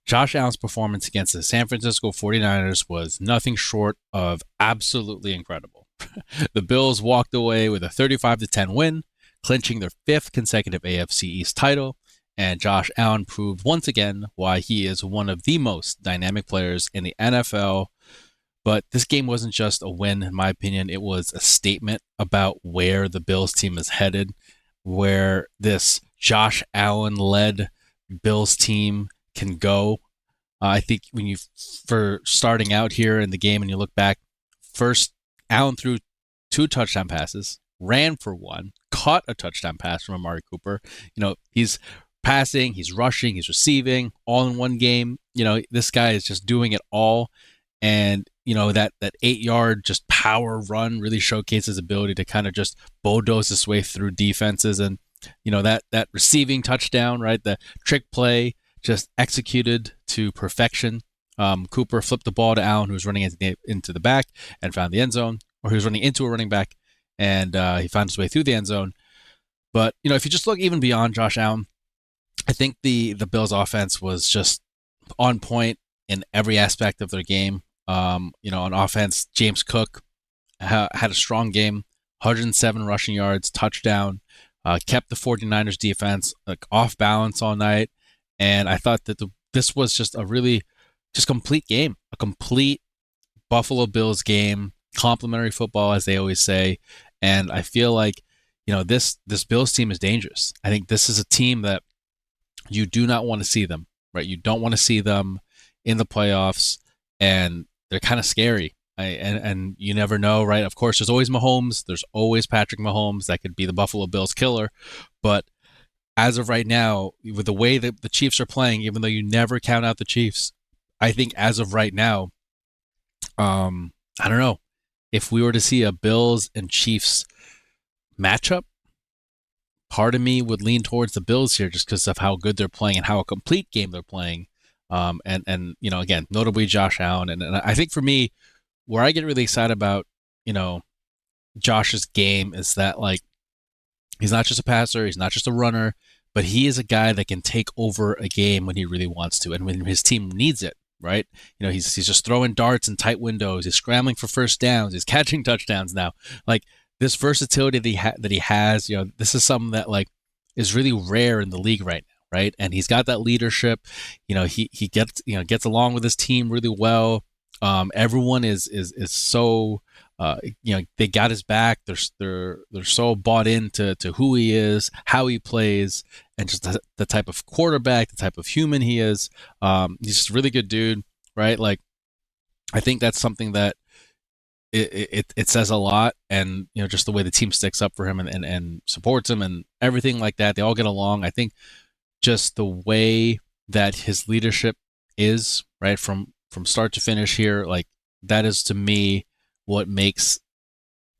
Josh Allen's performance against the San Francisco 49ers was nothing short of absolutely incredible. The Bills walked away with a 35-10 win, clinching their fifth consecutive AFC East title, and Josh Allen proved once again why he is one of the most dynamic players in the NFL. But this game wasn't just a win, in my opinion. It was a statement about where the Bills team is headed, where this Josh Allen led Bills team can go. I think when you for starting out here in the game and you look back, first Allen threw two touchdown passes, ran for one, caught a touchdown pass from Amari Cooper. He's passing, he's rushing, he's receiving, all in one game. This guy is just doing it all. And that 8-yard just power run really showcases his ability to kind of just bulldoze his way through defenses. And that receiving touchdown, right, the trick play just executed to perfection. Cooper flipped the ball to Allen, who was running into the back and found the end zone, or he was running into a running back, and he found his way through the end zone. But if you just look even beyond Josh Allen, I think the Bills' offense was just on point in every aspect of their game. On offense, James Cook had a strong game, 107 rushing yards, touchdown, kept the 49ers defense off balance all night. And I thought that this was just a really just complete game, a complete Buffalo Bills game, complimentary football, as they always say. And I feel like, this Bills team is dangerous. I think this is a team that you do not want to see them, right? You don't want to see them in the playoffs, and they're kind of scary. And you never know, right? Of course, there's always Mahomes. There's always Patrick Mahomes. That could be the Buffalo Bills killer. But as of right now, with the way that the Chiefs are playing, even though you never count out the Chiefs, I think as of right now, I don't know. If we were to see a Bills and Chiefs matchup, part of me would lean towards the Bills here just because of how good they're playing and how a complete game they're playing. And again, notably Josh Allen. And I think for me, where I get really excited about, Josh's game is that, like, he's not just a passer, he's not just a runner, but he is a guy that can take over a game when he really wants to and when his team needs it, right? He's just throwing darts in tight windows, he's scrambling for first downs, he's catching touchdowns now. Like, this versatility that he has, this is something that, like, is really rare in the league right now, right? And he's got that leadership. He gets along with his team really well. Everyone is so they got his back. They're so bought into who he is, how he plays, and just the type of quarterback, the type of human he is. He's just a really good dude, right? Like, I think that's something that it says a lot, and just the way the team sticks up for him and supports him and everything like that. They all get along. I think just the way that his leadership is, right, from start to finish here, like, that is to me what makes,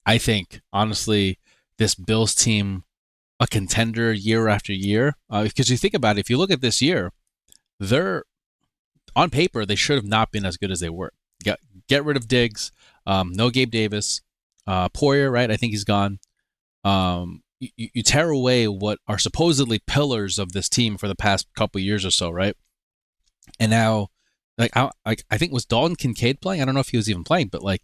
I think, honestly, this Bills team a contender year after year. Because you think about it, if you look at this year, they're on paper they should have not been as good as they were. Get rid of Diggs, no Gabe Davis, Poyer, right? I think he's gone. You tear away what are supposedly pillars of this team for the past couple years or so, right? And now, I think, was Dalton Kincaid playing? I don't know if he was even playing, but, like,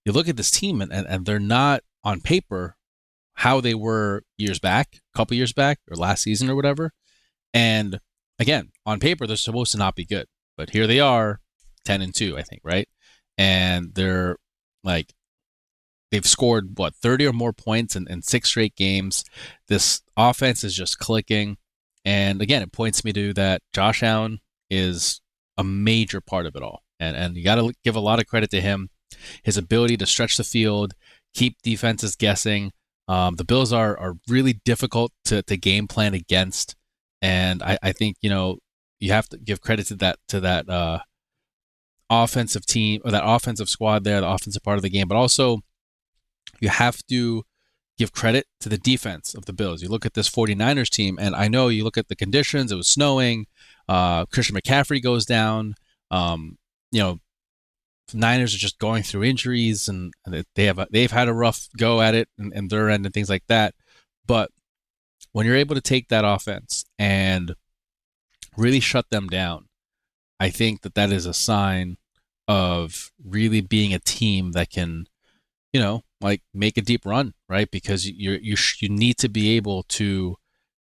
you look at this team and they're not on paper how they were years back, a couple years back, or last season or whatever. And again, on paper, they're supposed to not be good, but here they are, 10-2, I think, right? And they're like, they've scored 30 or more points in 6 straight games. This offense is just clicking. And again, it points me to that Josh Allen is a major part of it all. And you got to give a lot of credit to him. His ability to stretch the field, keep defenses guessing. The Bills are really difficult to game plan against. And I think, you have to give credit to that offensive team, or that offensive squad there, the offensive part of the game. But also, you have to give credit to the defense of the Bills. You look at this 49ers team, and I know you look at the conditions. It was snowing. Christian McCaffrey goes down. Niners are just going through injuries, and they've had a rough go at it and their end and things like that. But when you're able to take that offense and really shut them down, I think that is a sign of really being a team that can, like make a deep run, right? Because you need to be able to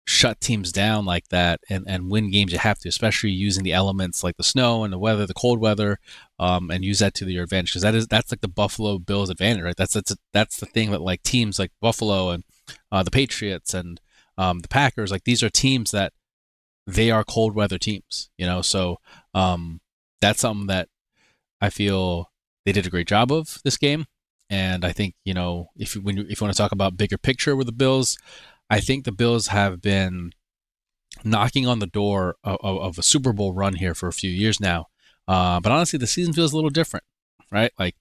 shut teams down like that and win games. You have to, especially using the elements like the snow and the weather, the cold weather, and use that to your advantage. Because that's like the Buffalo Bills advantage, right? That's the thing that like teams like Buffalo and the Patriots and the Packers, like these are teams that they are cold weather teams, So that's something that I feel they did a great job of this game. And I think, if you want to talk about bigger picture with the Bills, I think the Bills have been knocking on the door of a Super Bowl run here for a few years now. But honestly, the season feels a little different, right? Like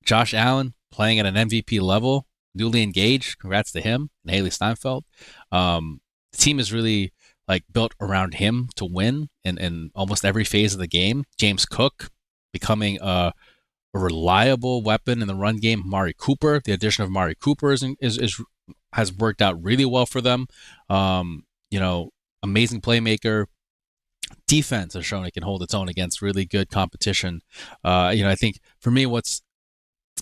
Josh Allen playing at an MVP level, newly engaged. Congrats to him and Haley Steinfeld. The team is really like built around him to win in almost every phase of the game. James Cook becoming a reliable weapon in the run game. Mari Cooper, the addition of Mari Cooper has worked out really well for them. Amazing playmaker. Defense has shown it can hold its own against really good competition. I think for me, what's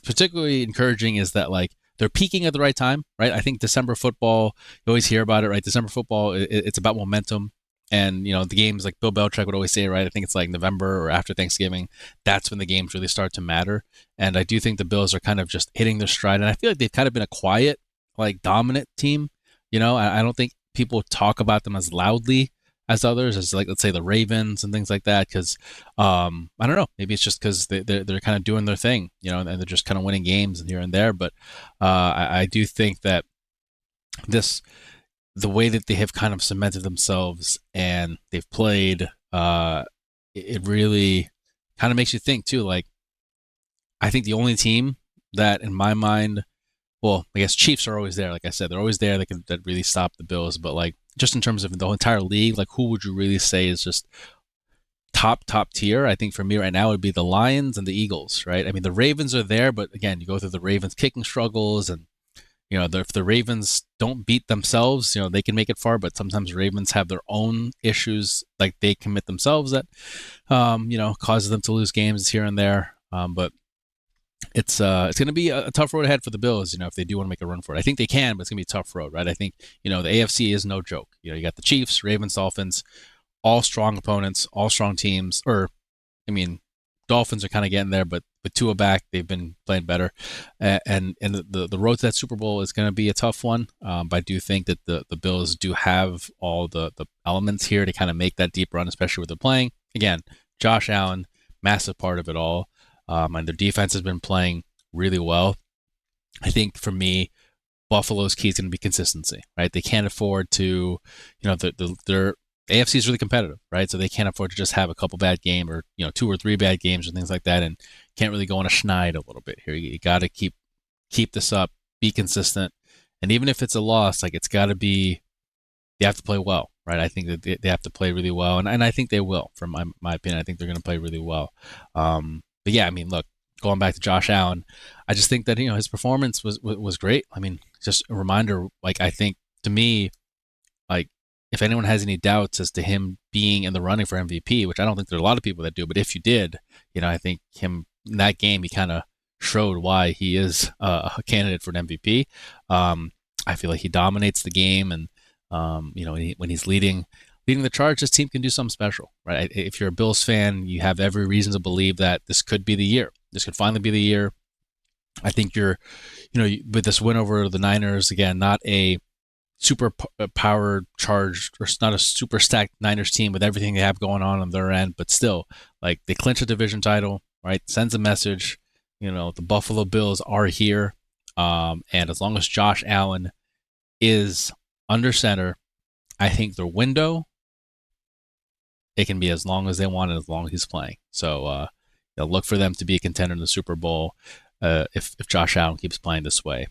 particularly encouraging is that like they're peaking at the right time, right? I think December football, you always hear about it, right? December football, it's about momentum. And, the games like Bill Belichick would always say, right? I think it's like November or after Thanksgiving. That's when the games really start to matter. And I do think the Bills are kind of just hitting their stride. And I feel like they've kind of been a quiet, like dominant team. I don't think people talk about them as loudly as others, as like, let's say the Ravens and things like that. Because I don't know, maybe it's just because they're kind of doing their thing, and they're just kind of winning games here and there. But I do think that the way that they have kind of cemented themselves and they've played, it really kind of makes you think too. Like, I think the only team that, in my mind, well, I guess Chiefs are always there. Like I said, they're always there. That really stop the Bills. But like, just in terms of the entire league, like who would you really say is just top tier? I think for me right now it would be the Lions and the Eagles, right? I mean, the Ravens are there, but again, you go through the Ravens kicking struggles and if the Ravens don't beat themselves, they can make it far, but sometimes Ravens have their own issues, like they commit themselves that, causes them to lose games here and there. But it's going to be a tough road ahead for the Bills, if they do want to make a run for it. I think they can, but it's going to be a tough road, right? I think, the AFC is no joke. You got the Chiefs, Ravens, Dolphins, all strong opponents, all strong teams, Dolphins are kind of getting there, but with Tua back, they've been playing better. And the road to that Super Bowl is going to be a tough one. But I do think that the Bills do have all the elements here to kind of make that deep run, especially with they're playing. Again, Josh Allen, massive part of it all. And their defense has been playing really well. I think for me, Buffalo's key is going to be consistency, right? They can't afford to, their AFC is really competitive, right? So they can't afford to just have a couple bad games or 2 or 3 bad games or things like that, and can't really go on a schneid a little bit here. You got to keep this up, be consistent, and even if it's a loss, like it's got to be, they have to play well, right? I think that they have to play really well, and I think they will. From my opinion, I think they're going to play really well. But yeah, I mean, look, going back to Josh Allen, I just think that his performance was great. I mean, just a reminder, like I think to me, like, if anyone has any doubts as to him being in the running for MVP, which I don't think there are a lot of people that do, but if you did, I think him in that game, he kind of showed why he is a candidate for an MVP. I feel like he dominates the game, and when he's leading the charge, this team can do something special, right? If you're a Bills fan, you have every reason to believe that this could be the year. This could finally be the year. I think with this win over the Niners, again, not a super power charged or not a super stacked Niners team with everything they have going on their end, but still, like, they clinch a division title, right? Sends a message, the Buffalo Bills are here, and as long as Josh Allen is under center, I think their window, it can be as long as they want and as long as he's playing. So look for them to be a contender in the Super Bowl if Josh Allen keeps playing this way.